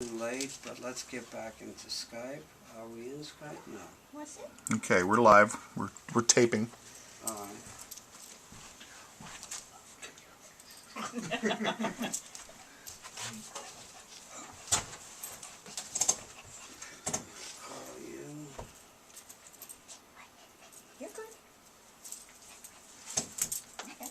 Late, but let's get back into Skype. Are we in Skype? No. What's it? Okay, we're live. We're taping. All right. Call you. You're good. Okay.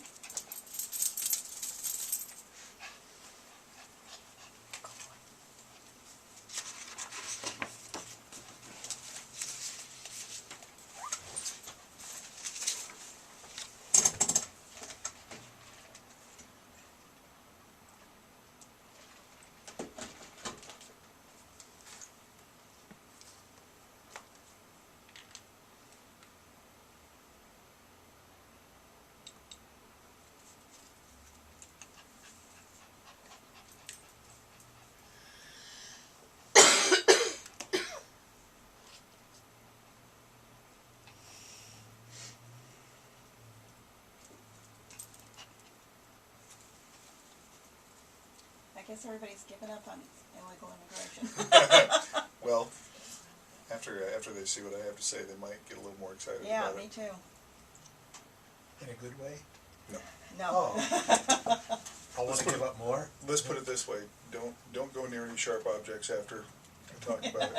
I guess everybody's given up on illegal immigration. Well, after they see what I have to say, they might get a little more excited Yeah, about me it. too. In a good way? No. No. Oh. I want to give up more? Let's put it this way: don't go near any sharp objects after I talk about it.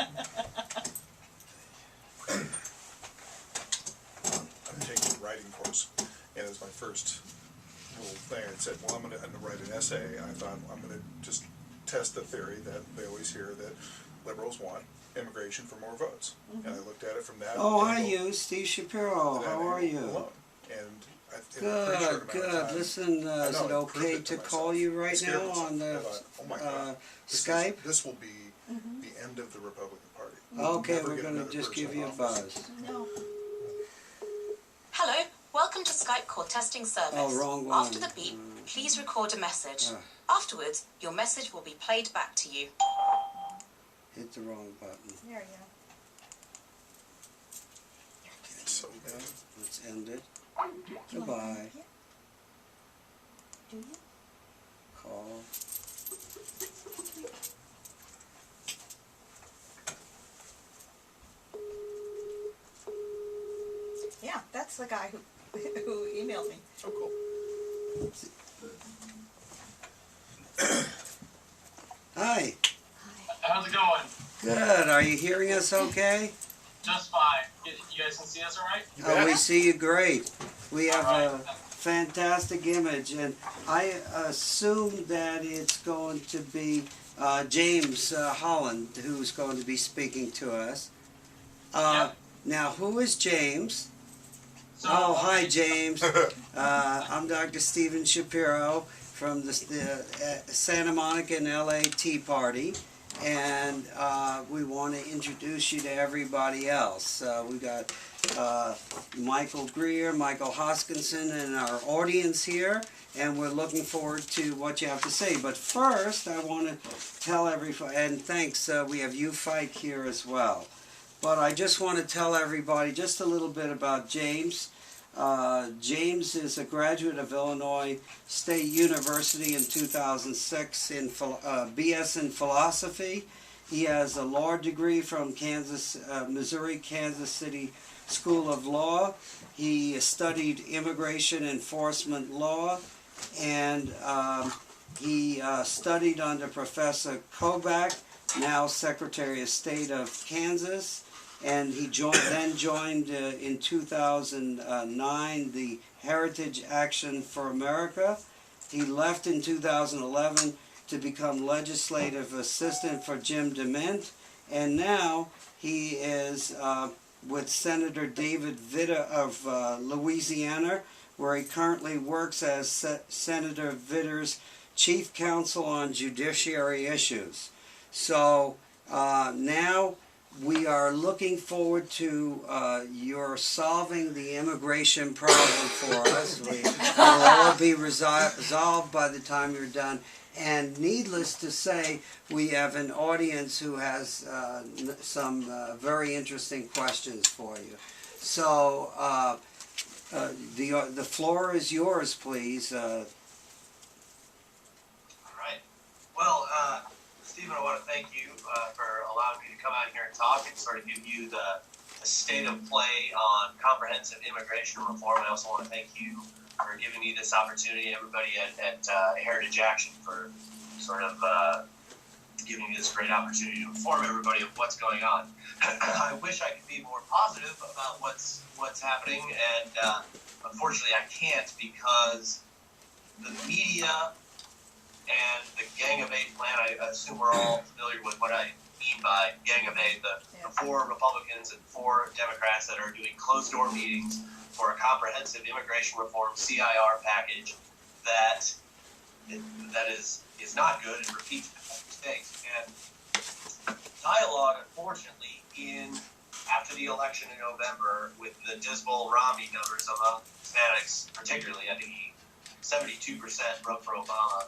I'm taking a writing course, and as my first little thing, it said, "Well, I'm going to write an essay." I thought I'm going to just test the theory that they always hear that liberals want immigration for more votes, and I looked at it from that. Oh, hi, angle, you, Steve Shapiro. that How are angle you? alone. And in a pretty short Good, amount of good. time, Listen, I is know, it I proved okay it to myself. call you I right scared now myself. on the I thought, oh my God, Skype? This will be the end of the Republican Party. Okay, Never we're get going to another just person give you a in office. buzz. No. Hello, welcome to Skype call testing service. Oh, wrong one. After the beep, please record a message. Ah. Afterwards, your message will be played back to you. Hit the wrong button. There you It's so Okay, bad. let's end it. go. Do you wanna Goodbye. come up here? Do you? Call. Yeah, that's the guy who emailed me. Oh, cool. Hi. How's it going? Good. Are you hearing us okay? Just fine. You guys can see us all right? Oh, we see you great. We have a Alright. fantastic image, and I assume that it's going to be James Holland who's going to be speaking to us. Yep. Now, who is James? So, Oh, hi, James. I'm Dr. Stephen Shapiro from the Santa Monica and LA Tea Party, and we want to introduce you to everybody else. We got Michael Greer, Michael Hoskinson in our audience here, and we're looking forward to what you have to say. But first, I want to tell everybody, and thanks, we have You Fight here as well. But I just want to tell everybody just a little bit about James. James is a graduate of Illinois State University in 2006 in BS in philosophy. He has a law degree from Missouri Kansas City School of Law. He studied immigration enforcement law, and he studied under Professor Kobach, now Secretary of State of Kansas. And he then joined in 2009 the Heritage Action for America. He left in 2011 to become legislative assistant for Jim DeMint, and now he is with Senator David Vitter of Louisiana, where he currently works as Senator Vitter's chief counsel on judiciary issues. So now we are looking forward to your solving the immigration problem for us. It'll all be resolved by the time you're done. And needless to say, we have an audience who has some very interesting questions for you. So the floor is yours, please. All right. Well, Stephen, I want to thank you for allowing me to come out here and talk and sort of give you the state of play on comprehensive immigration reform. I also want to thank you for giving me this opportunity, everybody at Heritage Action, for sort of giving me this great opportunity to inform everybody of what's going on. I wish I could be more positive about what's happening, and unfortunately I can't, because the media and the Gang of Eight plan, I assume we're all familiar with what I mean by Gang of Eight, the 4 Republicans and 4 Democrats that are doing closed-door meetings for a comprehensive immigration reform CIR package that is not good and repeats mistakes. And dialogue, unfortunately, after the election in November, with the dismal Romney numbers among Hispanics, particularly, I think 72% vote for Obama.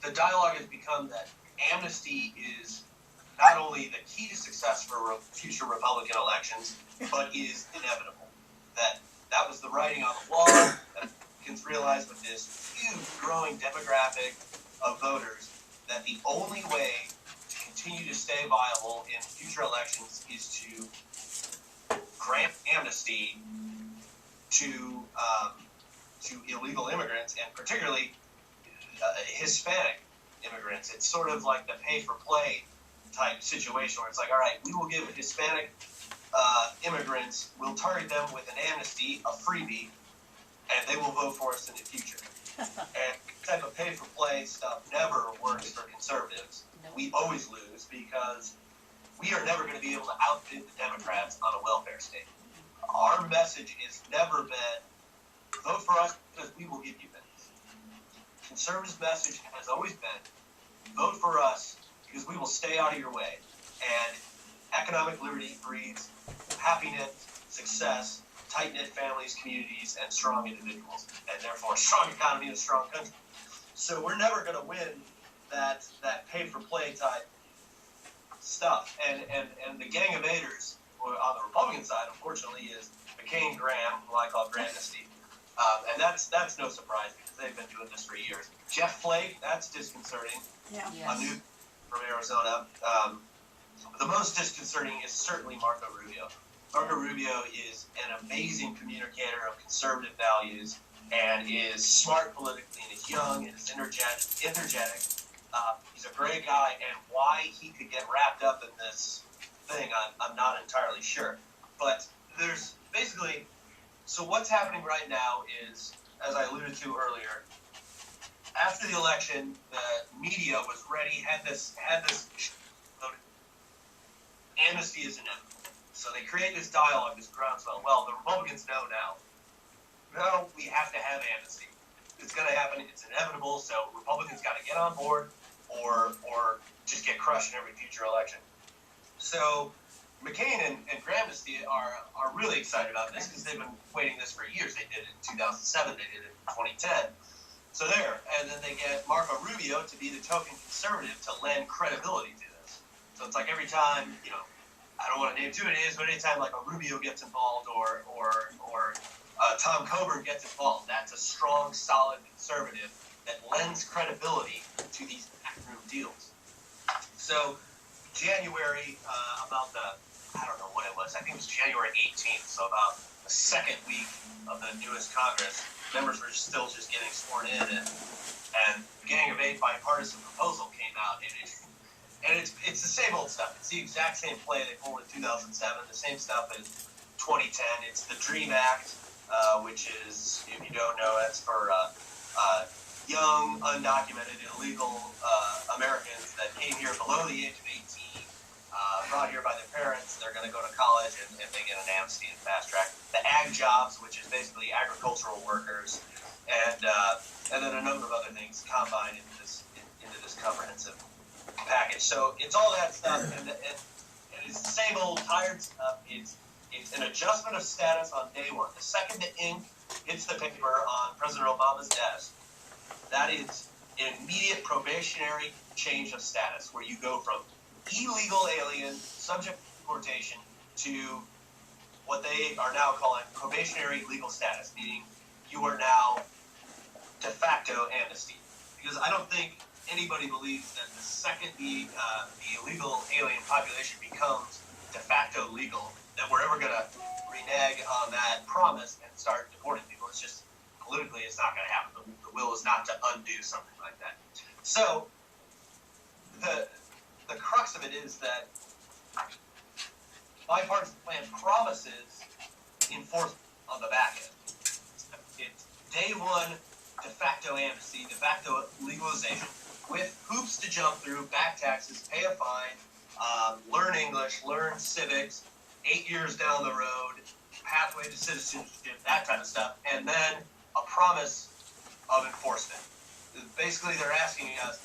The dialogue has become that amnesty is not only the key to success for future Republican elections, but is inevitable. That was the writing on the wall. That Republicans realized with this huge growing demographic of voters that the only way to continue to stay viable in future elections is to grant amnesty to illegal immigrants, and particularly Hispanic immigrants. It's sort of like the pay-for-play type situation where it's like, all right, we will give Hispanic immigrants, we'll target them with an amnesty, a freebie, and they will vote for us in the future. And type of pay-for-play stuff never works for conservatives. We always lose because we are never going to be able to outbid the Democrats on a welfare state. Our message has never been, vote for us because we will give you benefits. Conservatives' message has always been, vote for us because we will stay out of your way. And economic liberty breeds happiness, success, tight-knit families, communities, and strong individuals, and therefore a strong economy and a strong country. So we're never going to win that pay-for-play type stuff. And the Gang of Eighters on the Republican side, unfortunately, is McCain Graham, who I call Grandesty. And that's no surprise because they've been doing this for years. Jeff Flake, that's disconcerting. Yeah. A new from Arizona. The most disconcerting is certainly Marco Rubio. Marco Rubio is an amazing communicator of conservative values and is smart politically and is young and is energetic. He's a great guy, and why he could get wrapped up in this thing, I'm not entirely sure. But there's basically, so what's happening right now is, as I alluded to earlier, after the election, the media was ready, had this amnesty is inevitable. So they create this dialogue, this groundswell. Well, the Republicans know now. No, we have to have amnesty. It's going to happen. It's inevitable. So Republicans got to get on board, or just get crushed in every future election. So McCain and Grandesty are really excited about this because they've been waiting this for years. They did it in 2007. They did it in 2010. So there, and then they get Marco Rubio to be the token conservative to lend credibility to this. So it's like every time, I don't want to name who it is, but anytime like a Rubio gets involved or Tom Coburn gets involved, that's a strong, solid conservative that lends credibility to these backroom deals. So January, about I don't know what it was, I think it was January 18th, so about the second week of the newest Congress, members were still just getting sworn in, and the Gang of Eight bipartisan proposal came out, and it's the same old stuff. It's the exact same play they pulled in 2007, the same stuff in 2010. It's the DREAM Act, which is, if you don't know, that's for young, undocumented, illegal Americans that came here below the age of 18, brought here by their parents. They're going to go to college and they get an amnesty and fast track. The ag jobs, which is basically agricultural workers, and then a number of other things combined into this comprehensive package. So it's all that stuff, and it's the same old tired stuff. It's an adjustment of status on day one. The second the ink hits the paper on President Obama's desk, that is an immediate probationary change of status, where you go from illegal alien, subject to deportation, to what they are now calling probationary legal status, meaning you are now de facto amnesty. Because I don't think anybody believes that the second the illegal alien population becomes de facto legal, that we're ever gonna renege on that promise and start deporting people. It's just politically, it's not gonna happen. The will is not to undo something like that. So the crux of it is that bipartisan plan promises enforcement on the back end. It's day one de facto amnesty, de facto legalization, with hoops to jump through, back taxes, pay a fine, learn English, learn civics, 8 years down the road, pathway to citizenship, that kind of stuff, and then a promise of enforcement. Basically, they're asking us,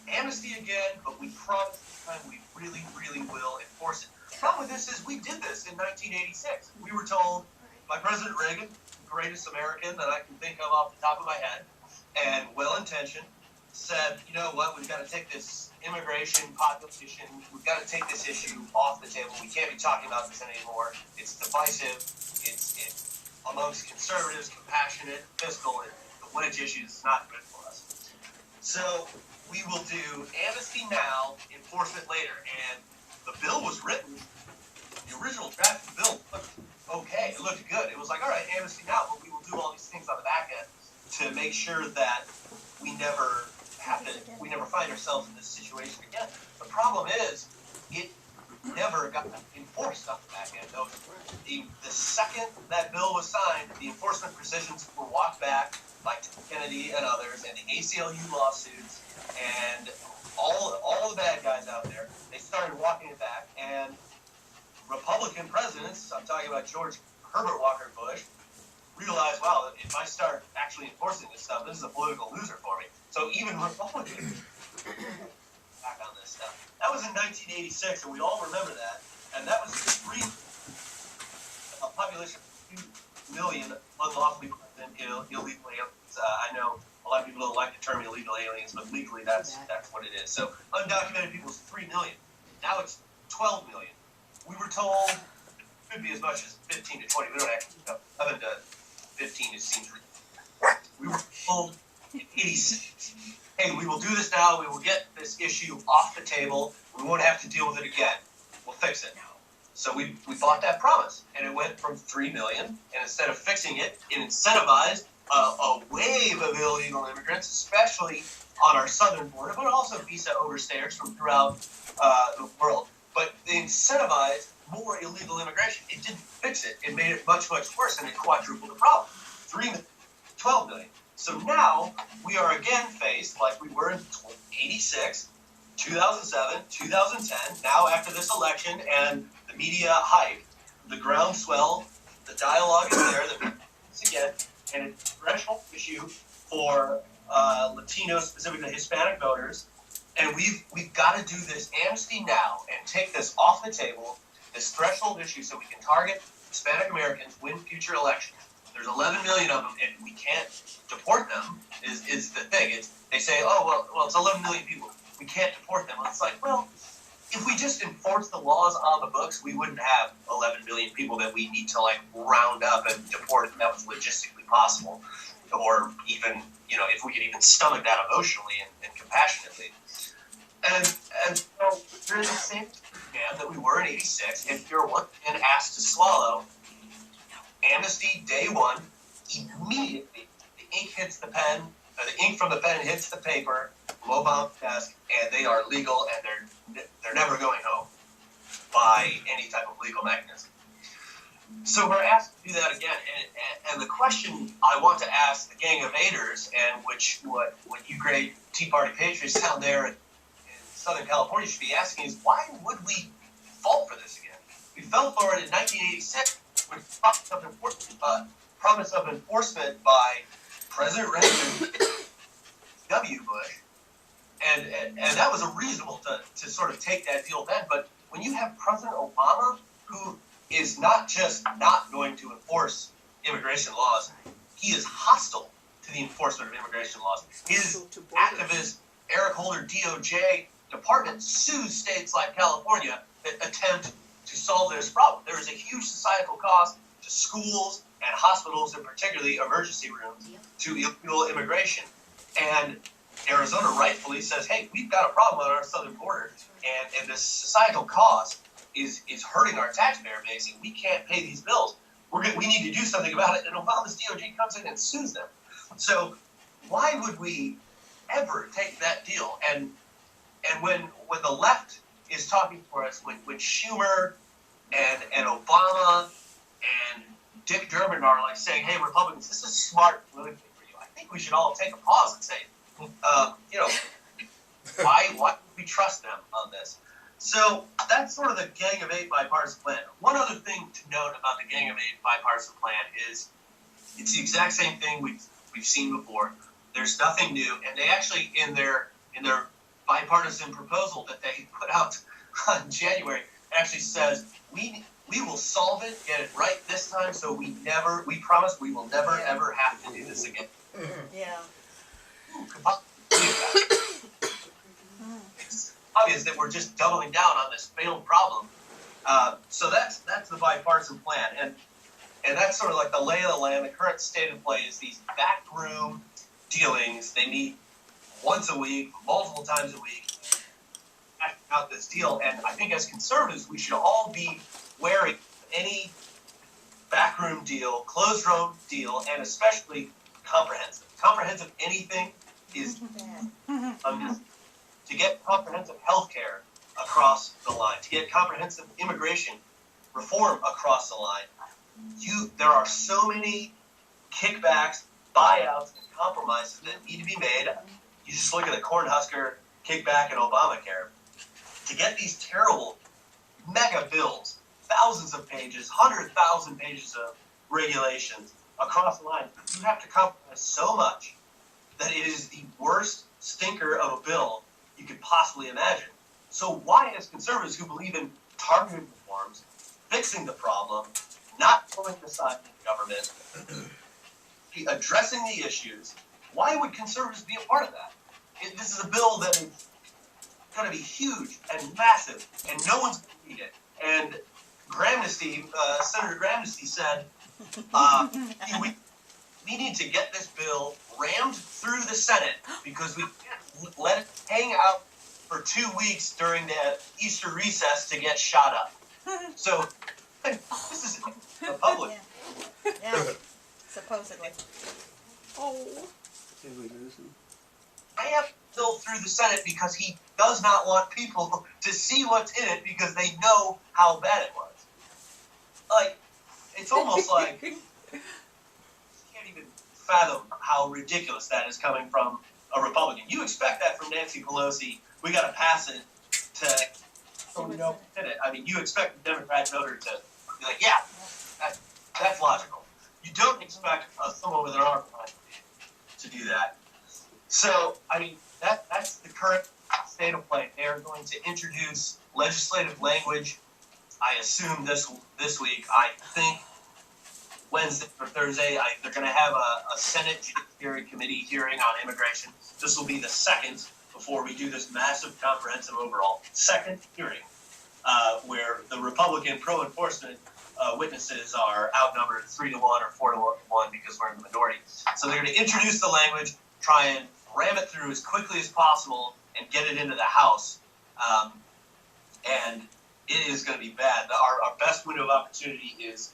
amnesty again, but we promise this time we really, really will enforce it. The problem with this is we did this in 1986. We were told by President Reagan, the greatest American that I can think of off the top of my head, and well-intentioned, said, you know what, we've got to take this immigration population, we've got to take this issue off the table. We can't be talking about this anymore. It's divisive. It's amongst conservatives, compassionate, fiscal, and the wage issue is not good for us. So we will do amnesty now, enforcement later. And the bill was written, the original draft of the bill looked okay. It looked good. It was like, all right, amnesty now, but we will do all these things on the back end to make sure that we never find ourselves in this situation again. The problem is, it never got enforced on the back end. The second that bill was signed, the enforcement positions were walked back by Kennedy and others, and the ACLU lawsuits, and all the bad guys out there, they started walking it back, and Republican presidents, I'm talking about George Herbert Walker Bush, realized, wow, if I start actually enforcing this stuff, this is a political loser for me. So even Republicans back on this stuff. That was in 1986, and we all remember that. And that was a population of 2 million unlawfully present illegal aliens. I know a lot of people don't like the term illegal aliens, but legally that's what it is. So undocumented people is 3 million. Now it's 12 million. We were told it could be as much as 15 to 20. We don't actually know. Up to 15, it seems ridiculous. We were told in 86, hey, we will do this now. We will get this issue off the table. We won't have to deal with it again. We'll fix it now. So we bought that promise, and it went from 3 million, and instead of fixing it, it incentivized a wave of illegal immigrants, especially on our southern border, but also visa overstayers from throughout the world. But they incentivized more illegal immigration. It didn't fix it. It made it much, much worse, and it quadrupled the problem. 3 million, 12 million. So now we are again faced, like we were in 86, 2007, 2010, now after this election and the media hype, the groundswell, the dialogue is there, once again, and it's a threshold issue for Latino, specifically Hispanic voters, and we've got to do this amnesty now and take this off the table, this threshold issue, so we can target Hispanic Americans, win future elections. There's 11 million of them, and we can't deport them. Is the thing? They say, oh well, it's 11 million people. We can't deport them. Well, it's like, well, if we just enforce the laws on the books, we wouldn't have 11 million people that we need to like round up and deport if that was logistically possible, or even if we could even stomach that emotionally and compassionately. And so we're in the same camp that we were in 86. If you're once again asked to swallow amnesty day one, immediately the ink hits the pen, or the ink from the pen hits the paper, from Obama's desk, and they are legal, and they're never going home by any type of legal mechanism. So we're asked to do that again, and the question I want to ask the gang of aiders, and what you great Tea Party patriots down there in Southern California should be asking is, why would we fall for this again? We fell for it in 1986 with promise of enforcement by President Reagan, W. Bush, and that was a reasonable to sort of take that deal then. But when you have President Obama, who is not just not going to enforce immigration laws, he is hostile to the enforcement of immigration laws. His activist Eric Holder DOJ department sues states like California that attempt to solve this problem. There is a huge societal cost to schools and hospitals, and particularly emergency rooms, to illegal immigration. And Arizona rightfully says, hey, we've got a problem on our southern border, and the societal cost is hurting our taxpayer base, and we can't pay these bills. We need to do something about it, and Obama's DOJ comes in and sues them. So why would we ever take that deal? And when the left is talking for us, when Schumer and Obama and Dick Durbin are like saying, hey, Republicans, this is smart politically for you, I think we should all take a pause and say, why would we trust them on this? So that's sort of the Gang of Eight bipartisan plan. One other thing to note about the Gang of Eight bipartisan plan is it's the exact same thing we've seen before. There's nothing new, and they actually in their bipartisan proposal that they put out in January actually says we will solve it, get it right this time, so we promise we will never ever have to do this again. Yeah. It's obvious that we're just doubling down on this failed problem. So that's the bipartisan plan, and that's sort of like the lay of the land. The current state of play is these backroom dealings. They meet once a week, multiple times a week, acting out this deal. And I think as conservatives, we should all be wary of any backroom deal, closed room deal, and especially comprehensive. Comprehensive anything is to get comprehensive health care across the line, to get comprehensive immigration reform across the line. There are so many kickbacks, buyouts, and compromises that need to be made. You just look at the Cornhusker kickback and Obamacare. To get these terrible mega bills, thousands of pages, 100,000 pages of regulations across the line, you have to compromise so much that it is the worst stinker of a bill you could possibly imagine. So why, as conservatives who believe in targeted reforms, fixing the problem, not pulling the side of the government, addressing the issues, why would conservatives be a part of that? This is a bill that is going to be huge and massive, and no one's going to read it. And Senator Gramnesty said, we need to get this bill rammed through the Senate because we can't let it hang out for 2 weeks during the Easter recess to get shot up. So this is the public. Yeah. Supposedly. Oh. Did we lose him? I have bill through the Senate because he does not want people to see what's in it because they know how bad it was. Like, it's almost like you can't even fathom how ridiculous that is coming from a Republican. You expect that from Nancy Pelosi. We got to pass it so we don't hit it. I mean, you expect the Democrat voter to be like, yeah, that's logical. You don't expect someone with an arm to do that. So, I mean, that's the current state of play. They are going to introduce legislative language, I assume this week. I think Wednesday or Thursday, they're going to have a Senate Judiciary Committee hearing on immigration. This will be the second before we do this massive comprehensive overall second hearing where the Republican pro-enforcement witnesses are outnumbered 3-1 or 4-1 because we're in the minority. So they're going to introduce the language, try and ram it through as quickly as possible, and get it into the House. And it is going to be bad. Our best window of opportunity is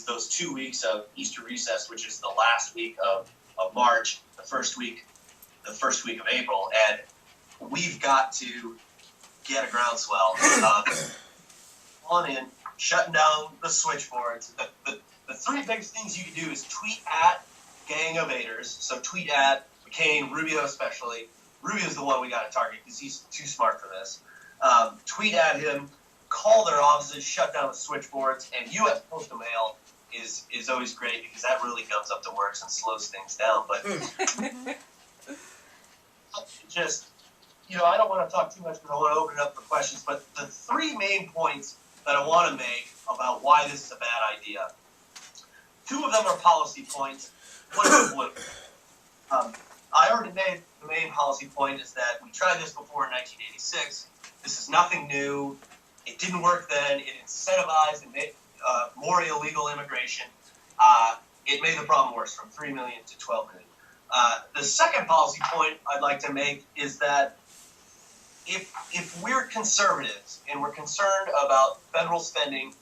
those 2 weeks of Easter recess, which is the last week of March, the first week of April, and we've got to get a groundswell on in, shutting down the switchboards. The three biggest things you can do is tweet at Gang of Eighters. So tweet at McCain, Rubio especially. Rubio's the one we got to target because he's too smart for this. Tweet at him, call their offices, shut down the switchboards, and U.S. Postal Mail is always great because that really gums up the works and slows things down. But just, I don't want to talk too much because I want to open it up for questions, but the three main points that I want to make about why this is a bad idea. Two of them are policy points. One is political. I already made the main policy point is that we tried this before in 1986. This is nothing new. It didn't work then. It incentivized and made more illegal immigration. It made the problem worse from 3 million to 12 million. The second policy point I'd like to make is that if we're conservatives and we're concerned about federal spending,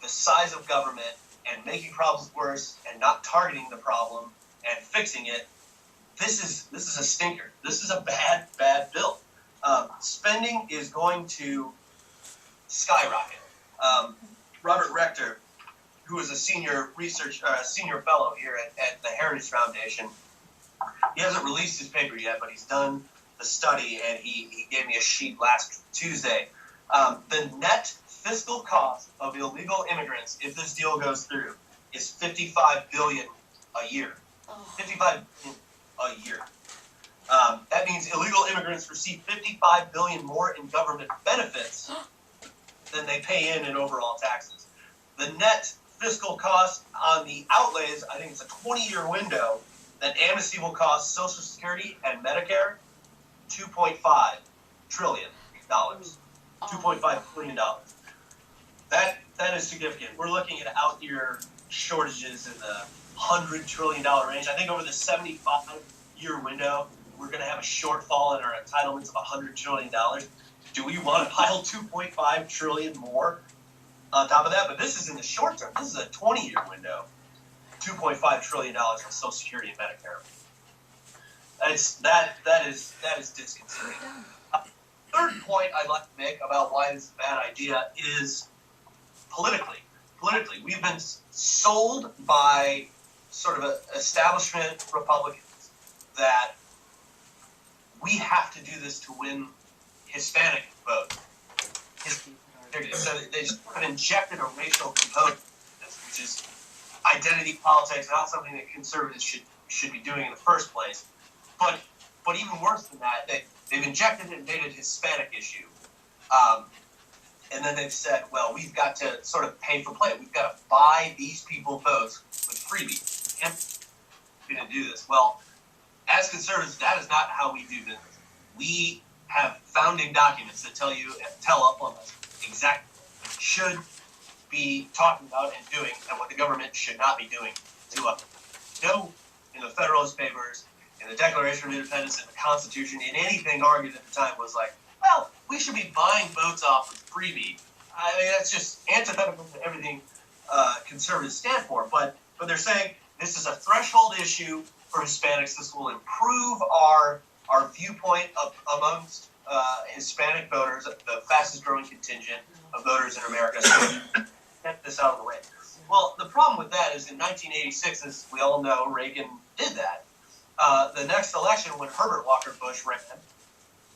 the size of government, and making problems worse and not targeting the problem and fixing it, this is a stinker. This is a bad bill. Spending is going to skyrocket. Robert Rector, who is a senior fellow here at the Heritage Foundation, he hasn't released his paper yet, but he's done the study, and he gave me a sheet last Tuesday. The net fiscal cost of illegal immigrants, if this deal goes through, is $55 billion a year. $55 billion a year. That means illegal immigrants receive $55 billion more in government benefits than they pay in overall taxes. The net fiscal cost on the outlays, I think it's a 20-year window, that amnesty will cost Social Security and Medicare $2.5 trillion. $2.5 billion. That is significant. We're looking at out-year shortages in the $100 trillion range. I think over the 75-year window, we're going to have a shortfall in our entitlements of $100 trillion. Do we want to pile $2.5 trillion more on top of that? But this is in the short term. This is a 20-year window. $2.5 trillion on Social Security and Medicare. That is disconcerting. Third point I'd like to make about why this is a bad idea is politically. Politically, we've been sold by sort of establishment Republicans that we have to do this to win Hispanic vote. So they just injected a racial component, which is identity politics, not something that conservatives should be doing in the first place. But even worse than that, they've injected it and made it a Hispanic issue. And then they've said, well, we've got to sort of pay for play. We've got to buy these people votes with freebies. We're going to do this. Well, as conservatives, that is not how we do business. We have founding documents that tell up on us exactly what we should be talking about and doing and what the government should not be doing to us. No, in the Federalist Papers, in the Declaration of Independence, in the Constitution, in anything argued at the time was like, well, we should be buying votes off with freebie. I mean, that's just antithetical to everything conservatives stand for. But they're saying this is a threshold issue for Hispanics. This will improve our viewpoint amongst Hispanic voters, the fastest growing contingent of voters in America. So get this out of the way. Well, the problem with that is in 1986, as we all know, Reagan did that. The next election, when Herbert Walker Bush ran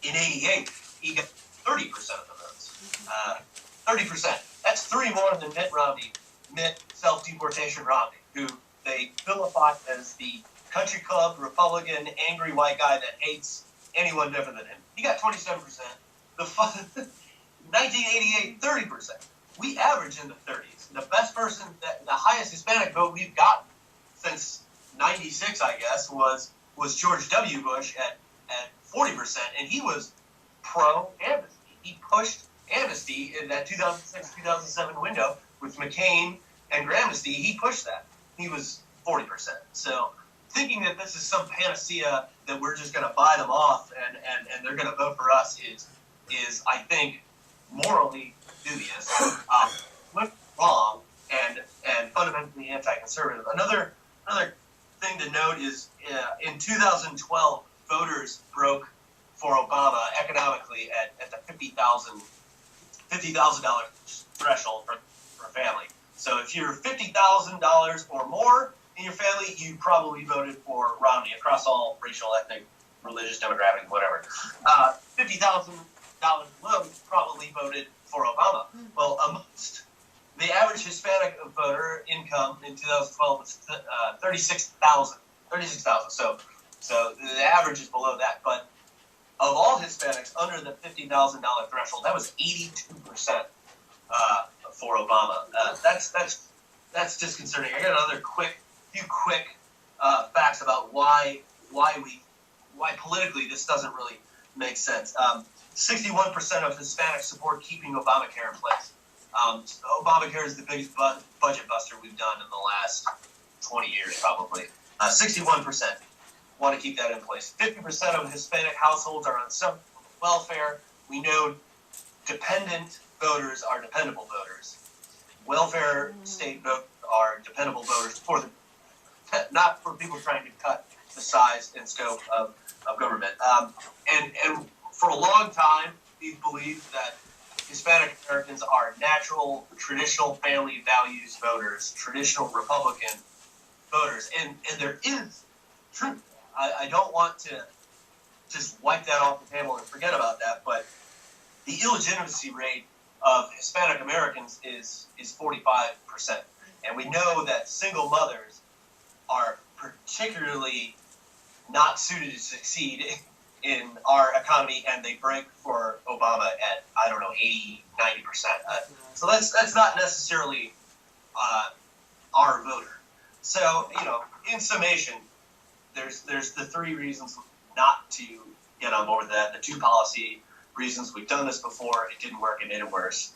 in '88, he got 30% of the votes. 30%. That's 3 more than Mitt self-deportation Romney, who they vilify as the country club Republican angry white guy that hates anyone different than him. He got 27%. 1988, 30%. We average in the 30s. The best person, the highest Hispanic vote we've gotten since '96, I guess, was George W. Bush at 40%, and he was pro-amnesty. He pushed amnesty in that 2006-2007 window with McCain and Gramsci. He pushed that. He was 40%. So thinking that this is some panacea that we're just going to buy them off and they're going to vote for us is I think morally dubious, wrong, and fundamentally anti-conservative. Another thing to note is in 2012, voters broke for Obama economically at the $50,000 threshold for a family. So if you're $50,000 or more in your family, you probably voted for Romney across all racial, ethnic, religious, demographic, whatever. $50,000 below, you probably voted for Obama. Well, amongst the average Hispanic voter income in 2012 was $36,000. So the average is below that. But of all Hispanics under the $50,000 threshold, that was 82% for Obama. That's disconcerting. I got another few quick facts about why politically this doesn't really make sense. 61% of Hispanics support keeping Obamacare in place. Obamacare is the biggest budget buster we've done in the last 20 years, probably. 61%. want to keep that in place. 50% of Hispanic households are on some welfare. We know dependent voters are dependable voters. Welfare state voters are dependable voters for the, not for people trying to cut the size and scope of government. And for a long time, we've believed that Hispanic Americans are natural, traditional family values voters, traditional Republican voters. And there is truth. I don't want to just wipe that off the table and forget about that, but the illegitimacy rate of Hispanic Americans is 45%. And we know that single mothers are particularly not suited to succeed in our economy, and they break for Obama at, 80, 90%. So that's not necessarily our voter. So, in summation, there's the three reasons not to get on board with that. The two policy reasons: we've done this before, it didn't work, it made it worse.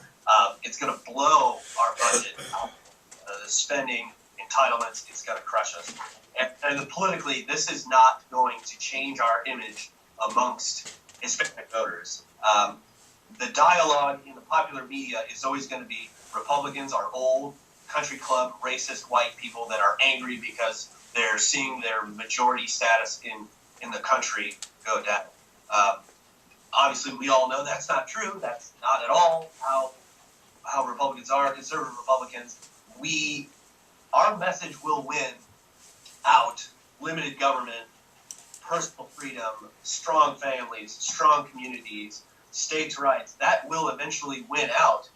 It's going to blow our budget. The spending, entitlements, it's going to crush us. And politically, this is not going to change our image amongst Hispanic voters. The dialogue in the popular media is always going to be Republicans are old, country club, racist white people that are angry because they're seeing their majority status in the country go down. Obviously, we all know that's not true. That's not at all how Republicans are, conservative Republicans. Our message will win out limited government, personal freedom, strong families, strong communities, states' rights. That will eventually win out.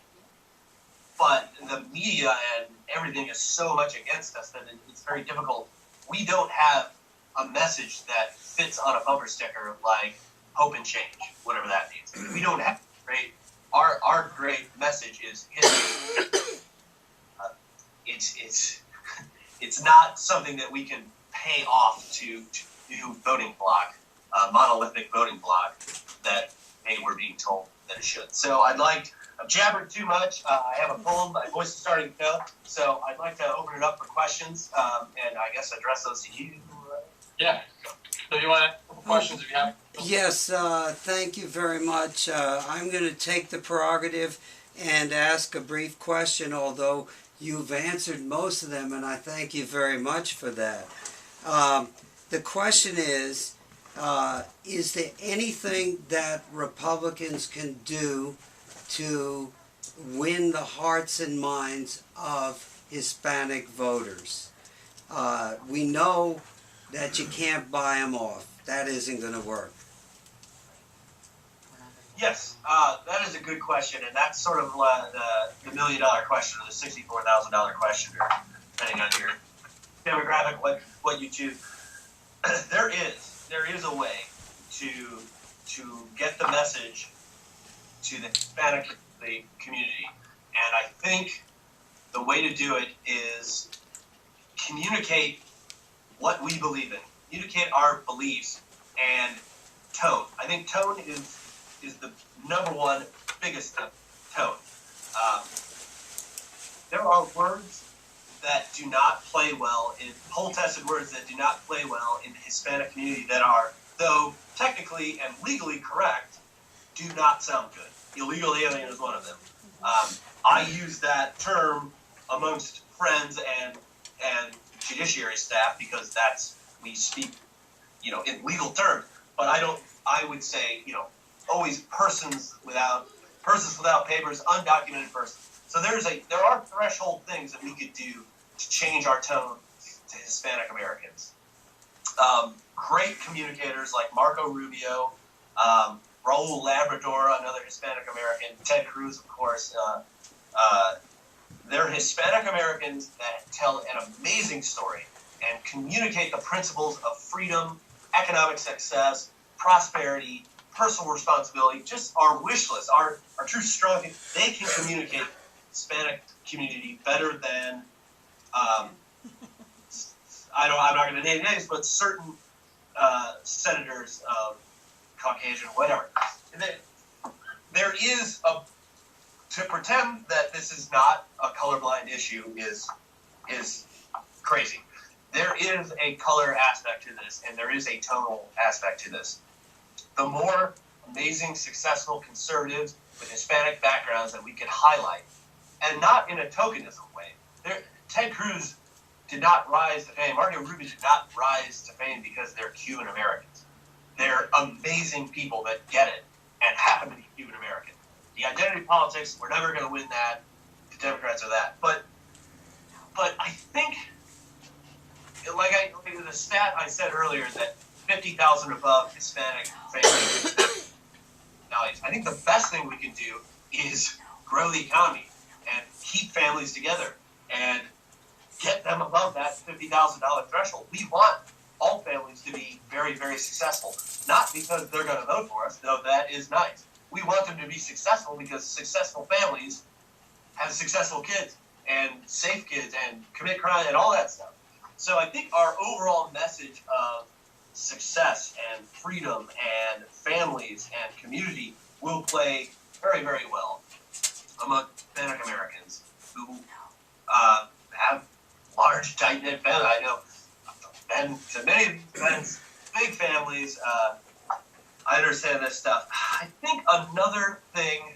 But the media and everything is so much against us that it's very difficult. We don't have a message that fits on a bumper sticker like hope and change, whatever that means. We don't have our great message is history. It's not something that we can pay off to new voting bloc, monolithic voting bloc that we're being told that it should. So I've jabbered too much. I have a poem. My voice is starting to go. So I'd like to open it up for questions and I guess address those to you. Yeah. So you want to ask questions if you have? Yes, thank you very much. I'm going to take the prerogative and ask a brief question, although you've answered most of them, and I thank you very much for that. The question is there anything that Republicans can do to win the hearts and minds of Hispanic voters? We know that you can't buy them off. That isn't going to work. Yes, that is a good question, and that's sort of the $1 million question or the $64,000 question, depending on your demographic, what you choose. There is a way to get the message to the Hispanic community, and I think the way to do it is communicate what we believe in, communicate our beliefs, and tone. I think tone is the number one biggest tone. There are words that do not play well, poll-tested words that do not play well in the Hispanic community that are, though technically and legally correct, do not sound good. Illegal alien is one of them. I use that term amongst friends and judiciary staff because we speak, in legal terms. But I would say, always persons without papers, undocumented persons. So there are threshold things that we could do to change our tone to Hispanic Americans. Great communicators like Marco Rubio, Raul Labrador, another Hispanic American, Ted Cruz, of course. They're Hispanic Americans that tell an amazing story and communicate the principles of freedom, economic success, prosperity, personal responsibility, just our wish list, our true strong. They can communicate Hispanic community better than I'm not going to name names, but certain senators of Caucasian, whatever. There is to pretend that this is not a colorblind issue is crazy. there is a color aspect to this, and there is a tonal aspect to this. The more amazing, successful conservatives with Hispanic backgrounds that we can highlight, and not in a tokenism way. Ted Cruz did not rise to fame. Marco Rubio did not rise to fame because they're Cuban Americans. They're amazing people that get it and happen to be Cuban American. The identity politics, we're never going to win that. The Democrats are that. But I think, like the stat I said earlier, that 50,000 above Hispanic families. I think the best thing we can do is grow the economy and keep families together and get them above that $50,000 threshold. We want all families to be very, very successful. Not because they're going to vote for us, though that is nice. We want them to be successful because successful families have successful kids and safe kids and commit crime and all that stuff. So I think our overall message of success and freedom and families and community will play very, very well among Hispanic Americans who have large, tight-knit families. I know, and to many of these events, big families, I understand this stuff. I think another thing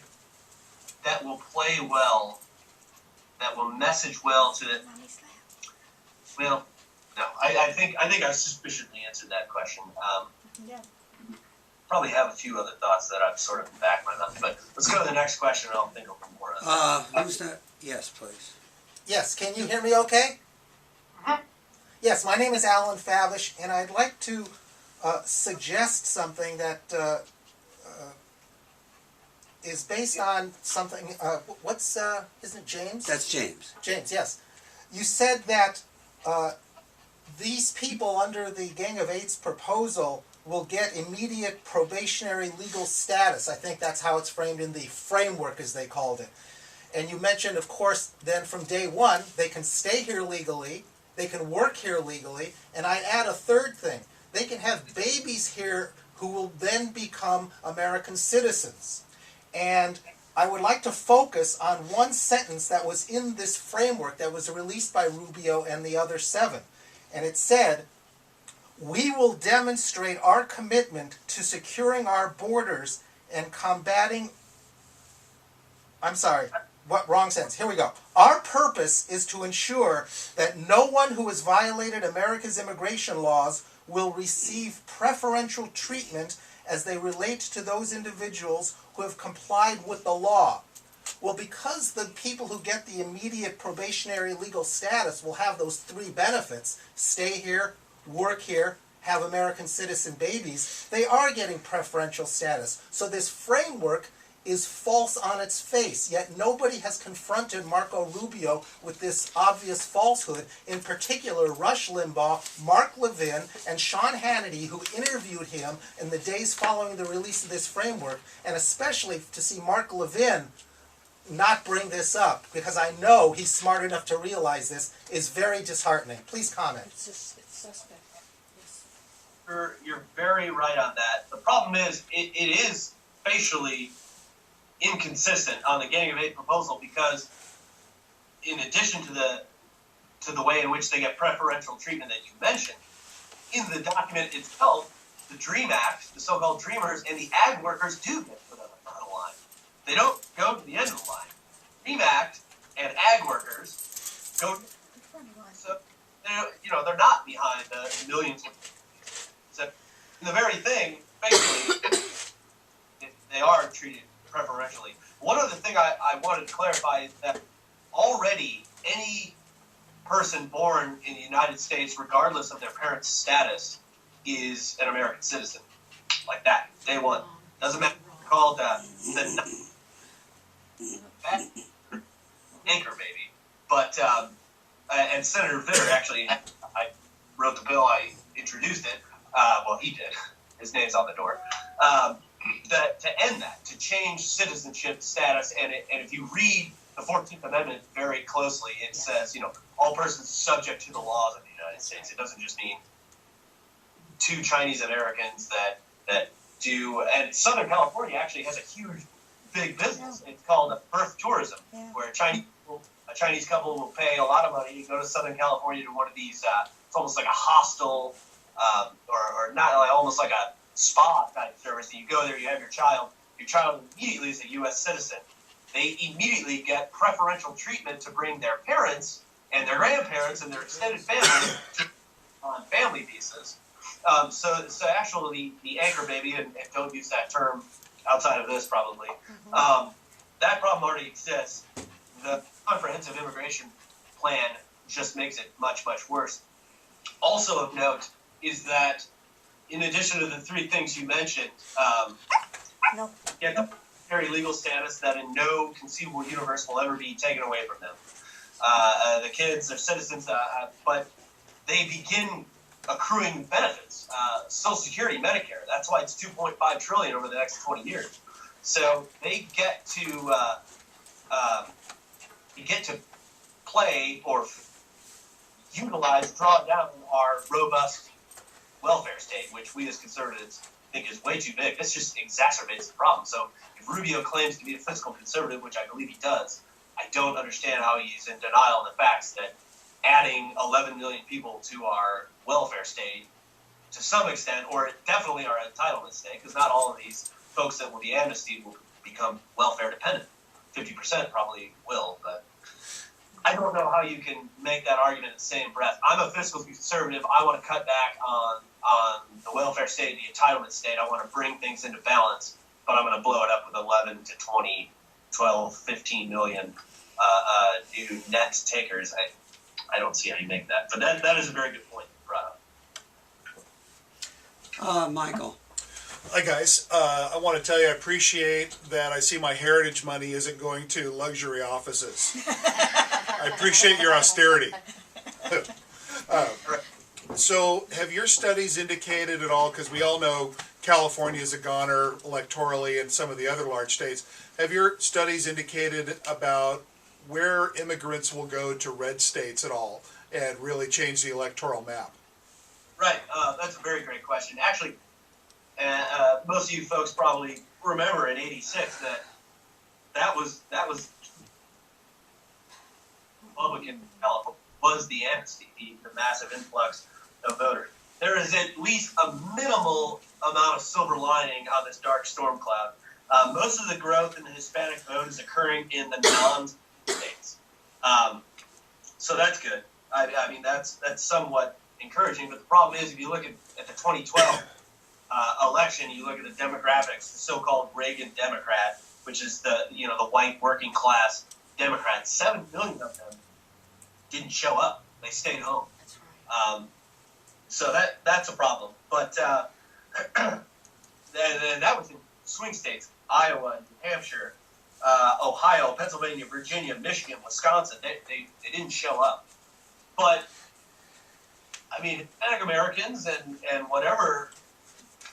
that will play well, that will message well to the, well, no, I think I sufficiently answered that question. Yeah. Probably have a few other thoughts that I've sort of backed my mind, but let's go to the next question and I'll think of more of that. Who's that? Yes, please. Yes, can you hear me okay? Yes, my name is Alan Favish, and I'd like to suggest something that is based on something, isn't it James? That's James. James, yes. You said that these people under the Gang of Eight's proposal will get immediate probationary legal status. I think that's how it's framed in the framework, as they called it. And you mentioned, of course, then from day one, they can stay here legally, they can work here legally, and I add a third thing. They can have babies here who will then become American citizens. And I would like to focus on one sentence that was in this framework that was released by Rubio and the other 7. And it said, "We will demonstrate our commitment to securing our borders and combating..." I'm sorry. What? Wrong sentence. Here we go. "Our purpose is to ensure that no one who has violated America's immigration laws will receive preferential treatment as they relate to those individuals who have complied with the law." Well, because the people who get the immediate probationary legal status will have those 3 benefits, stay here, work here, have American citizen babies, they are getting preferential status. So this framework is false on its face, yet nobody has confronted Marco Rubio with this obvious falsehood, in particular Rush Limbaugh, Mark Levin, and Sean Hannity, who interviewed him in the days following the release of this framework, and especially to see Mark Levin not bring this up, because I know he's smart enough to realize this, is very disheartening. Please comment. It's suspect. You're very right on that. The problem is, it is facially inconsistent on the Gang of Eight proposal, because in addition to the way in which they get preferential treatment that you mentioned, in the document itself, the DREAM Act, the so-called Dreamers, and the ag workers do get put on the front of the line. They don't go to the end of the line. DREAM Act and ag workers go to the front of the line. So, they're not behind the millions of... So, the very thing, basically, they are treated preferentially. One other thing I wanted to clarify is that already any person born in the United States, regardless of their parents' status, is an American citizen. Like that, day one. Doesn't matter if they're called the anchor baby. But, and Senator Vitter actually, I wrote the bill, I introduced it. Well, he did. His name's on the door. To end that, to change citizenship status, and if you read the 14th Amendment very closely, it says, all persons subject to the laws of the United States. It doesn't just mean 2 Chinese Americans that do, and Southern California actually has a huge, big business. It's called birth tourism, where a Chinese couple will pay a lot of money to go to Southern California to one of these, it's almost like a hostel, or not like, almost like a spa type service. And you go there, you have your child immediately is a U.S. citizen. They immediately get preferential treatment to bring their parents and their grandparents and their extended family on family visas. So actually the anchor baby, and don't use that term outside of this probably, that problem already exists. The comprehensive immigration plan just makes it much, much worse. Also of note is that in addition to the three things you mentioned, get very legal status that in no conceivable universe will ever be taken away from them. The kids are citizens, but they begin accruing benefits, Social Security, Medicare. That's why it's $2.5 trillion over the next 20 years. So they get to play or utilize, draw down our robust welfare state, which we as conservatives think is way too big. This just exacerbates the problem. So if Rubio claims to be a fiscal conservative, which I believe he does, I don't understand how he's in denial of the facts that adding 11 million people to our welfare state to some extent, or definitely our entitlement state, because not all of these folks that will be amnestied will become welfare dependent. 50% probably will, but I don't know how you can make that argument in the same breath. I'm a fiscal conservative. I want to cut back on the welfare state, the entitlement state. I want to bring things into balance, but I'm going to blow it up with 11 to 20, 12, 15 million new net takers. I don't see how you make that. But that is a very good point you brought up. Michael. Hi guys, I want to tell you I appreciate that I see my heritage money isn't going to luxury offices. I appreciate your austerity. So have your studies indicated at all, because we all know California is a goner electorally and some of the other large states, have your studies indicated about where immigrants will go to red states at all and really change the electoral map? Right, that's a very great question. Actually, most of you folks probably remember in '86 that was Republican California was the amnesty, the massive influx of voters. There is at least a minimal amount of silver lining on this dark storm cloud. Most of the growth in the Hispanic vote is occurring in the non-states, so that's good. I mean that's somewhat encouraging. But the problem is, if you look at the 2012 election, you look at the demographics, the so-called Reagan Democrat, which is the white working class Democrat. 7 million of them didn't show up; they stayed home. That's right. So that's a problem. But and that was in swing states: Iowa, New Hampshire, Ohio, Pennsylvania, Virginia, Michigan, Wisconsin. They didn't show up. But I mean, Hispanic Americans and whatever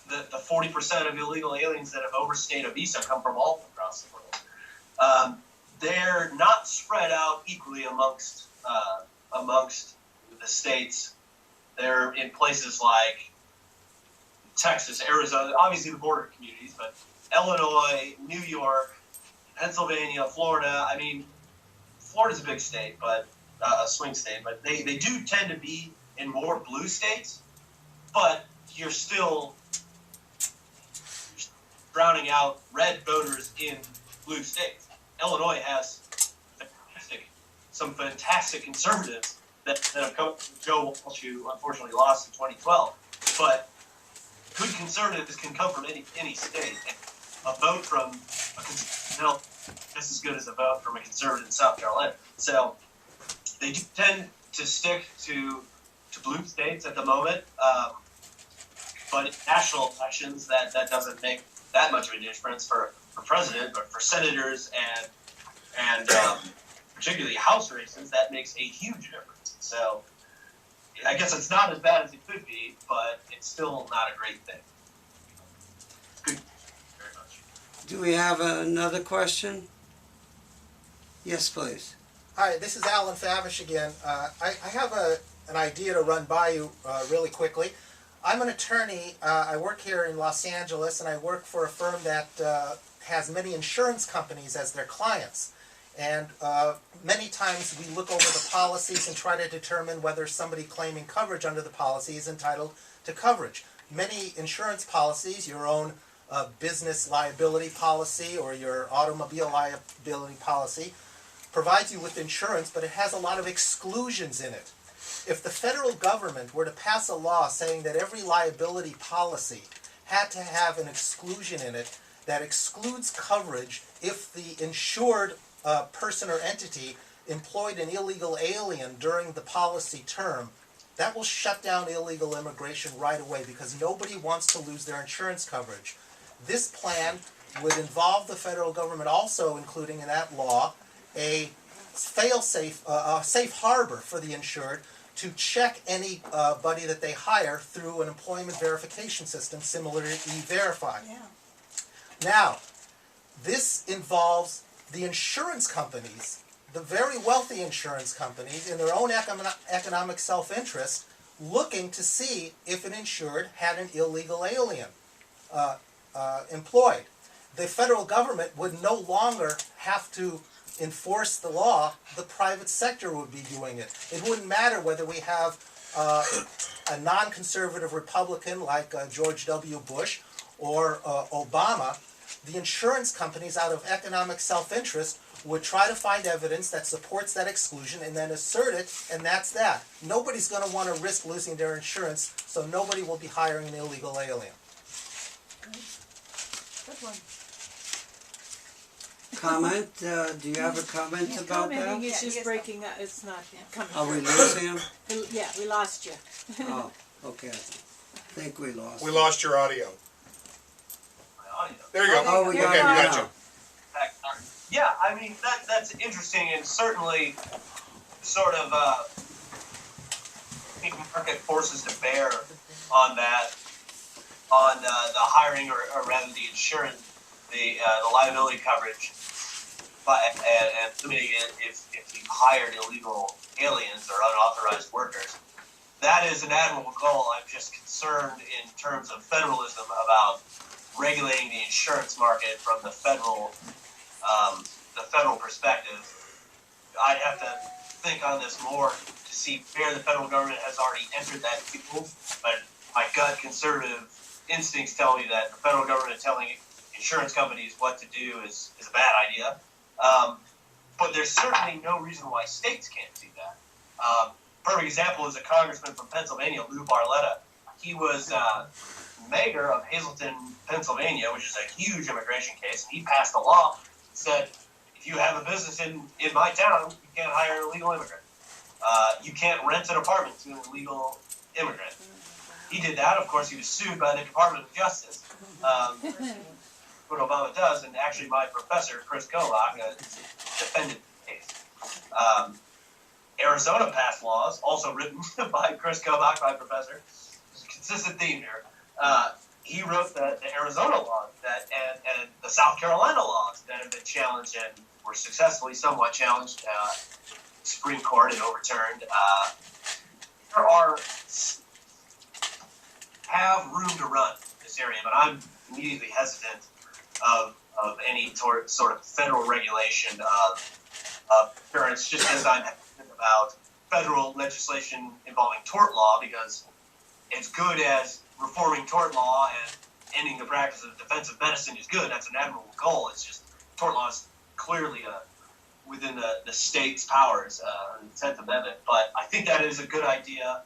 the 40% of illegal aliens that have overstayed a visa come from all across the world. They're not spread out equally amongst the states. They're in places like Texas, Arizona, obviously the border communities, but Illinois, New York, Pennsylvania, Florida. I mean, Florida's a big state, but a swing state, but they do tend to be in more blue states, but you're still drowning out red voters in blue states. Illinois has some fantastic conservatives that have come. Joe Walsh, who unfortunately lost in 2012, but good conservatives can come from any state. And a vote from a conservative just as good as a vote from a conservative in South Carolina. So they do tend to stick to blue states at the moment, but in national elections that doesn't make that much of a difference for president, but for senators and particularly House races, that makes a huge difference. So I guess it's not as bad as it could be, but it's still not a great thing. Good, very much. Do we have another question? Yes, please. Hi, this is Alan Favish again. I have an idea to run by you really quickly. I'm an attorney. I work here in Los Angeles, and I work for a firm that has many insurance companies as their clients. And many times we look over the policies and try to determine whether somebody claiming coverage under the policy is entitled to coverage. Many insurance policies, your own business liability policy or your automobile liability policy, provides you with insurance, but it has a lot of exclusions in it. If the federal government were to pass a law saying that every liability policy had to have an exclusion in it that excludes coverage if the insured person or entity employed an illegal alien during the policy term, that will shut down illegal immigration right away because nobody wants to lose their insurance coverage. This plan would involve the federal government also including in that law a fail-safe, a safe harbor for the insured to check anybody that they hire through an employment verification system similar to E-Verify. Yeah. Now, this involves the insurance companies, the very wealthy insurance companies, in their own economic self-interest, looking to see if an insured had an illegal alien employed. The federal government would no longer have to enforce the law. The private sector would be doing it. It wouldn't matter whether we have a non-conservative Republican like George W. Bush or Obama. The insurance companies, out of economic self-interest, would try to find evidence that supports that exclusion and then assert it, and that's that. Nobody's going to want to risk losing their insurance, so nobody will be hiring an illegal alien. Good one. Comment, do you have a comment He's about commenting, that? it's just breaking up, it's not coming Are we through. losing him? Yeah, we lost you. Oh, okay. I think we lost We him. lost your audio. My audio. There you go. Oh, we Okay, got we it got now. you. Yeah, I mean, that's interesting and certainly sort of I think market forces to bear on that, on the hiring or rather the insurance, the liability coverage, but and limiting it if you hired illegal aliens or unauthorized workers. That is an admirable goal. I'm just concerned in terms of federalism about regulating the insurance market from the federal perspective. I'd have to think on this more to see where the federal government has already entered that field, but my gut conservative instincts tell me that the federal government telling insurance companies what to do is a bad idea. But there's certainly no reason why states can't do that. Perfect example is a congressman from Pennsylvania, Lou Barletta. He was mayor of Hazleton, Pennsylvania, which is a huge immigration case, and he passed a law that said, if you have a business in my town, you can't hire an illegal immigrant. You can't rent an apartment to an illegal immigrant. He did that. Of course, he was sued by the Department of Justice. What Obama does, and actually my professor, Chris Kovach, defended the case. Arizona passed laws, also written by Chris Kovach, my professor. There's a consistent theme here. He wrote the Arizona laws and the South Carolina laws that have been challenged and were successfully somewhat challenged. Supreme Court and overturned. Have room to run in this area, but I'm immediately hesitant of any sort of federal regulation of insurance, just as I'm hesitant about federal legislation involving tort law, because as good as reforming tort law and ending the practice of defensive medicine is good, that's an admirable goal. It's just tort law is clearly within the state's powers under the 10th Amendment. But I think that is a good idea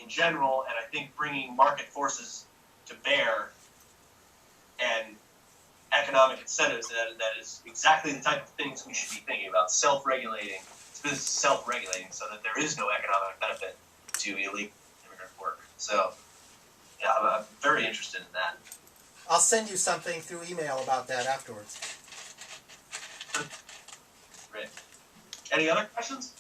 in general, and I think bringing market forces to bear and economic incentives, that is exactly the type of things we should be thinking about, self-regulating, business self-regulating, so that there is no economic benefit to illegal immigrant work. So, yeah, I'm very interested in that. I'll send you something through email about that afterwards. Great. Any other questions?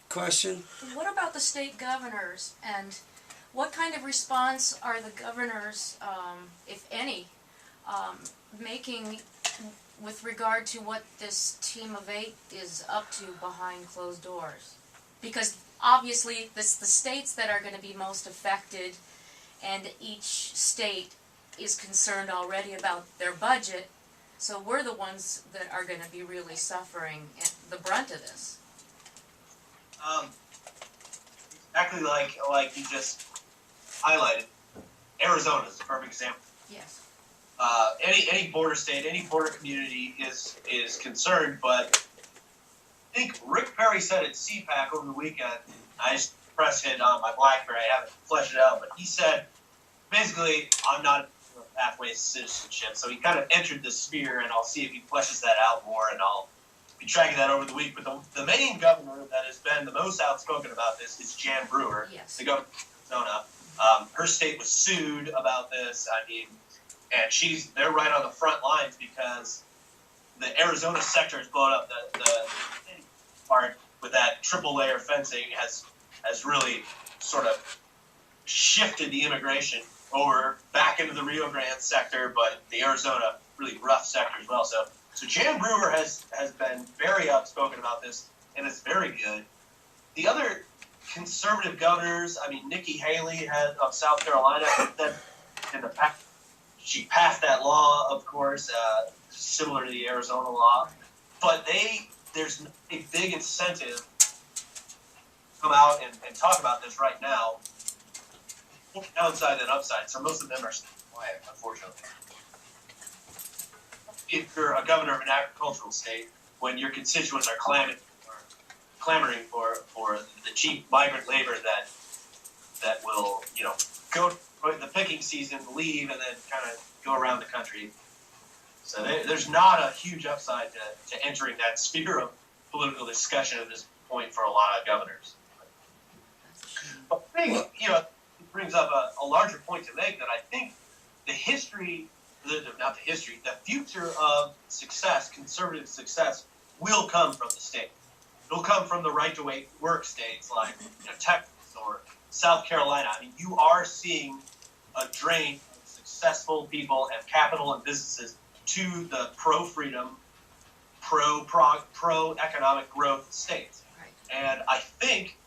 Question? What about the state governors, and what kind of response are the governors, if any, making with regard to what this team of 8 is up to behind closed doors? Because obviously it's the states that are going to be most affected, and each state is concerned already about their budget, So we're the ones that are gonna be really suffering the brunt of this. Exactly like you just highlighted. Arizona is a perfect example. Yes. Any border state, any border community is concerned, but I think Rick Perry said at CPAC over the weekend. I just pressed it on my BlackBerry. I haven't fleshed it out, but he said basically, I'm not a pathway to citizenship. So he kind of entered the sphere, and I'll see if he fleshes that out more, and I'll be tracking that over the week. But the main governor that has been the most outspoken about this is Jan Brewer, Yes. the governor of Arizona. Her state was sued about this. I mean, and they're right on the front lines because the Arizona sector has blown up. The part with that triple layer fencing has really sort of shifted the immigration over back into the Rio Grande sector, but the Arizona really rough sector as well. So Jan Brewer has been very outspoken about this, and it's very good. The other conservative governors, I mean, Nikki Haley of South Carolina, that in the past, she passed that law, of course, similar to the Arizona law, but there's a big incentive to come out and talk about this right now. More downside than upside, so most of them are quiet, unfortunately. If you're a governor of an agricultural state, when your constituents are clamoring for the cheap migrant labor that will, go to the picking season, leave, and then kind of go around the country. So there's not a huge upside to entering that sphere of political discussion at this point for a lot of governors. But I think, it brings up a larger point to make that I think the future of success, conservative success, will come from the state. It'll come from the right to work states like Texas or South Carolina. I mean, you are seeing a drain of successful people and capital and businesses to the pro-freedom, pro-economic growth states. Right. And I think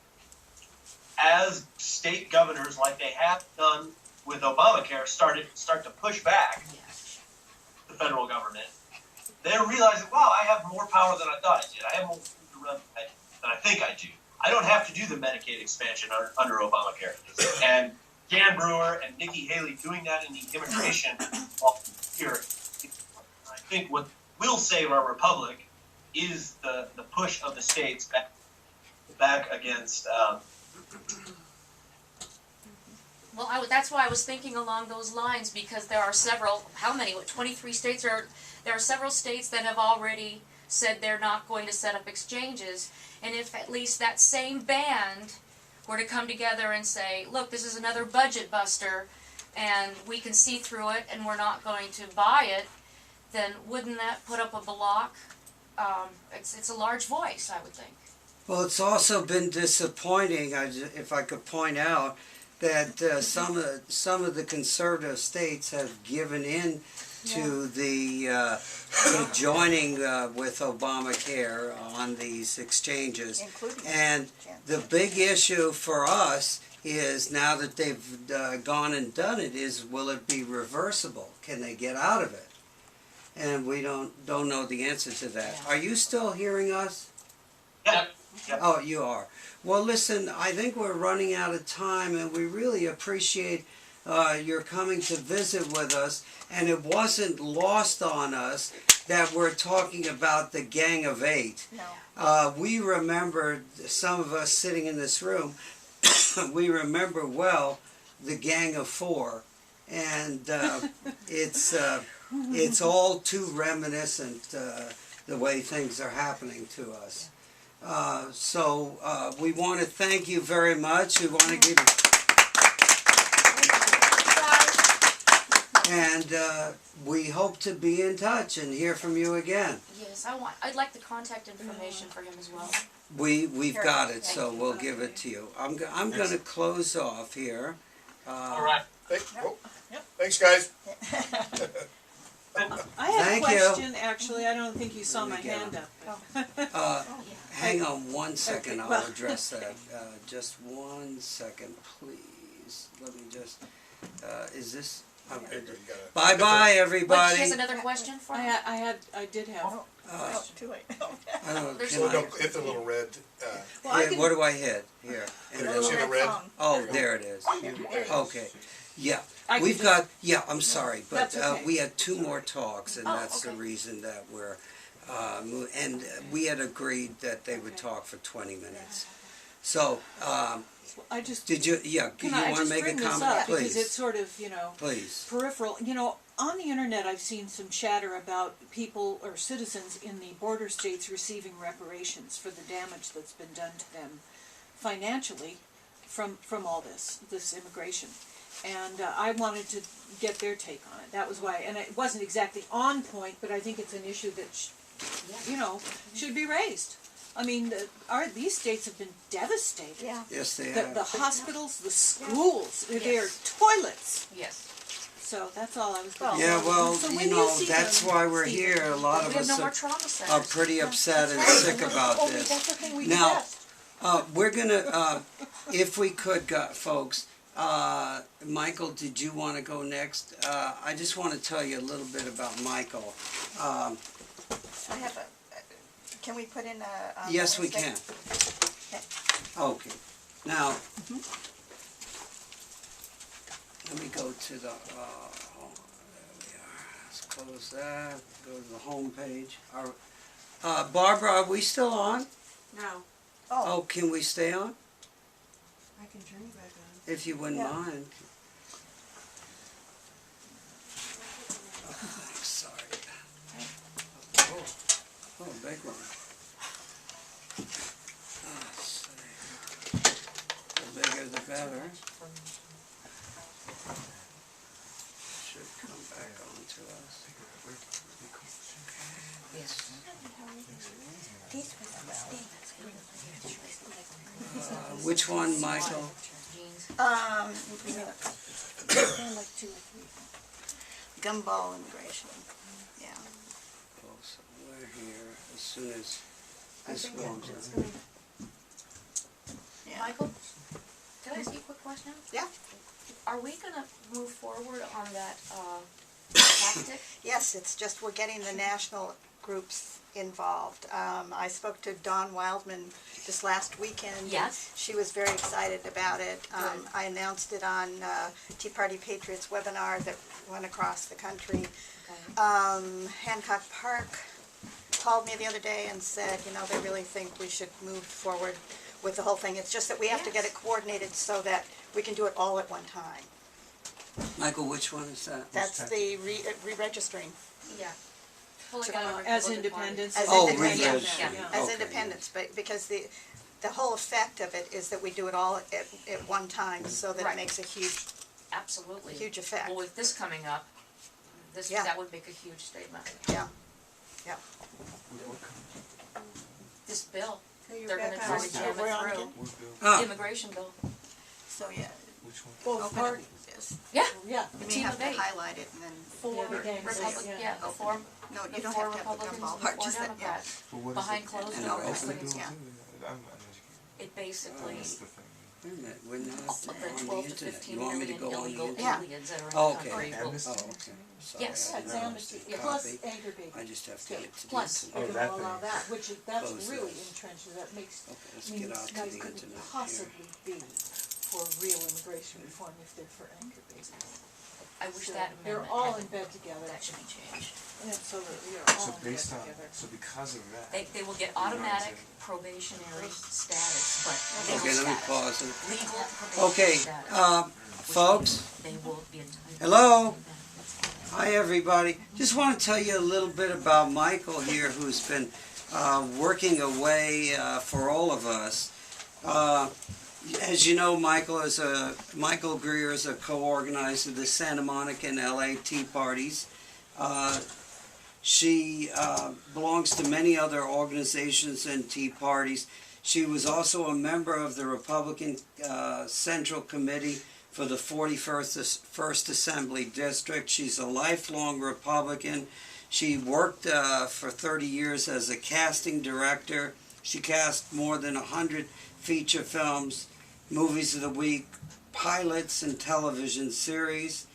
as state governors, like they have done with Obamacare, start to push back Yes. the federal government, they're realizing, wow, I have more power than I thought I did. I have more to run than I think I do. I don't have to do the Medicaid expansion under Obamacare. And Jan Brewer and Nikki Haley doing that in the immigration here, I think what will save our republic is the push of the states back against. Well, that's why I was thinking along those lines, because there are several, 23 states there are several states that have already said they're not going to set up exchanges, and if at least that same band were to come together and say, look, this is another budget buster, and we can see through it, and we're not going to buy it, then wouldn't that put up a block? It's a large voice, I would think. Well, it's also been disappointing, if I could point out, that some of the conservative states have given in to to joining with Obamacare on these exchanges. Including And the big issue for us is, now that they've gone and done it, is will it be reversible? Can they get out of it? And we don't know the answer to that. Are you still hearing us? Yep. Oh, you are. Well, listen, I think we're running out of time, and we really appreciate your coming to visit with us. And it wasn't lost on us that we're talking about the Gang of Eight. No. We remember, some of us sitting in this room, we remember well the Gang of Four. And it's all too reminiscent, the way things are happening to us. So we want to thank you very much. We want to give you... And we hope to be in touch and hear from you again. Yes, I'd like the contact information for him as well. We've got it, Thank so you. we'll give it to you. I'm going to close off here. All right. Thanks, guys. I have Thank a you. question, actually, I don't think you saw Let my me get hand it. up. Hang on one second, Okay, I'll address that. Just 1 second, please. Let me just, is this Okay, good, you gotta. Bye-bye, Wait, she everybody. has another question for me? I did have. Oh, too late. I don't, There's can Well, I, no, hit the little red, Well, I hit- can, what do I hit? Here. And Yeah, then- see the red? Oh, there it is. there you go. Okay, yeah, I we've could got, yeah, I'm sorry, but That's okay. we had two more talks, and Oh, that's the okay. reason that we're, and we had agreed that they would Okay. talk for 20 minutes. So, I just. did you, yeah, Can you I want just to make a bring this comment? up because it's Please, sort of, you know, please. peripheral. You know, on the internet, I've seen some chatter about people or citizens in the border states receiving reparations for the damage that's been done to them financially from all this immigration. And I wanted to get their take on it. That was why, and it wasn't exactly on point, but I think it's an issue that, you know, should be raised. I mean, these states have been devastated. Yeah. Yes, they The have. hospitals, the schools, their Yes. toilets. Yes. So that's all I was going to Yeah, say. well, So you when know, see that's them, why we're Stephen, here. A lot We of have us no more are trauma centers. are pretty upset and sick about this. That's the thing we Now, do best. We're gonna, if we could, folks, Michael, did you want to go next? I just want to tell you a little bit about Michael. I have a, can we put in a? Yes, we can. Okay. Now, let me go to the, there we are. Let's close that, go to the home page. Barbara, are we still on? No. Oh, can we stay on? I can turn you back on. If you wouldn't Yeah. mind. Oh, thanks, sorry. Oh, big one. Let's see. The bigger the better. Should come back on to us. Yes. These were the mistakes. Which one, Michael? Jeans. Give me like 2 or 3. Gumball immigration, yeah. Oh, so we're here as soon as I this think warms it's up. gonna- Yeah. Michael, can I ask you a quick question? Yeah. Are we gonna move forward on that, tactic? Yes, it's just we're getting the national groups involved. I spoke to Dawn Wildman just last weekend. and Yes. She was very excited about it. I announced it on Tea Party Patriots webinar that went across the country. Okay. Hancock Park called me the other day and said, you know, they really think we should move forward with the whole thing. It's just that we have to get it coordinated so that we can do it all at one time. Michael, which one is that? That's the re-registering. Yeah. Well, like, As independents. As Oh, independents. re-registering. Yeah. As Okay. independents, but because the whole effect of it is that we do it all at one time, so that it Right. makes a Absolutely. huge effect. Well, with this coming up, Yeah. that would make a huge statement. Yeah. This bill, You're they're gonna back try on. to jam We're on it again? through. Ah, Immigration bill. So, yeah. Both Open parties. this. Yeah. Yeah. You may Team have of to 8. highlight it and then, Four Yeah, the gangs, Republic, yeah. yeah, the four, no, the you don't four have to have the Republicans gumball and the part, four just that, yeah. Democrats, behind closed And doors. open It Yeah. basically, wait a minute, we're not the on the 12 to internet. 15 You want me to million go on the illegal internet? aliens that are in Oh, the okay. country. will- Oh, okay. Sorry, Yes. I Yeah, didn't it's amnesty, understand. plus Copy. aggravated. I just have to get to the Plus, internet. They're gonna allow that, which is, that's Close really this. entrenches, that makes, Okay, let's I mean, get these out to guys the couldn't internet here. possibly be for real immigration reform if they're for anchor bases. I wish So that they're amendment all had in bed together, that should be changed. and so that we are all So in bed based on, together. so because of that. They will get automatic probationary status, but legal Okay, let me status. pause it. Legal Okay, probationary status. folks, They will be entitled. Hello? Hi, everybody. Just want to tell you a little bit about Michael here, who's been working away for all of us. As you know, Michael Greer is a co-organizer of the Santa Monica and LA Tea Parties. She belongs to many other organizations and Tea Parties. She was also a member of the Republican Central Committee for the 41st Assembly District. She's a lifelong Republican. She worked for 30 years as a casting director. She cast more than 100 feature films, movies of the week, pilots, and television series.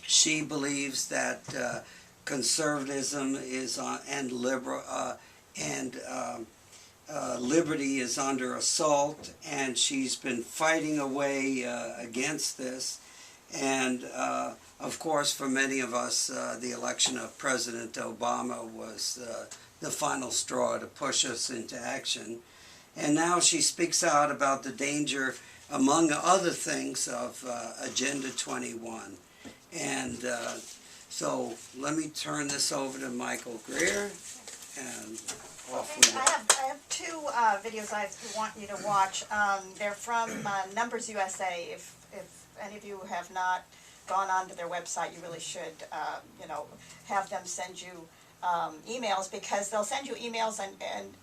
She believes that conservatism is on, and liberal liberty is under assault, and she's been fighting away against this. And of course, for many of us, the election of President Obama was the final straw to push us into action. And now she speaks out about the danger, among other things, of Agenda 21. And so let me turn this over to Michael Greer, and off we go. I have two videos I want you to watch. They're from Numbers USA. If any of you have not gone onto their website, you really should, have them send you emails, because they'll send you emails and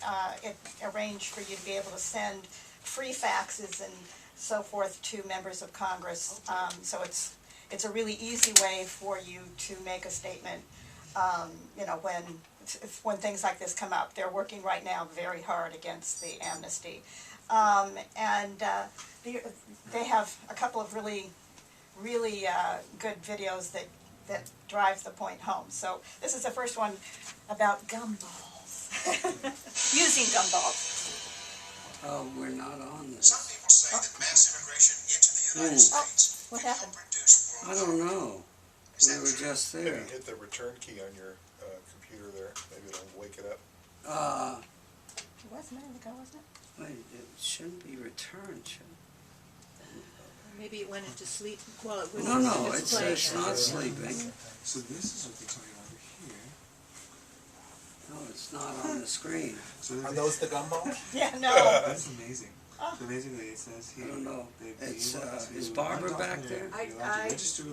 arrange for you to be able to send free faxes and so forth to members of Congress. So it's a really easy way for you to make a statement, when things like this come up. They're working right now very hard against the amnesty. They have a couple of really good videos that drive the point home. So this is the first one about gumballs. Using gumballs. Oh, we're not on this. Some people say that mass immigration into the United States What will happened? help reduce I world don't hunger. know. We were just Maybe there. hit the return key on your computer there, maybe it'll wake it up. It was a minute ago, wasn't it? Wait, it shouldn't be returned, should it? Maybe it went into sleep while it was No, no, in it's display. not sleeping. So this is what they're talking about over here. No, it's not on the screen. So Are those the gumballs? Yeah, no. That's amazing. So basically it says I here. don't know. they'd be It's, able to is Barbara undocumented, back there? you're allowed to register with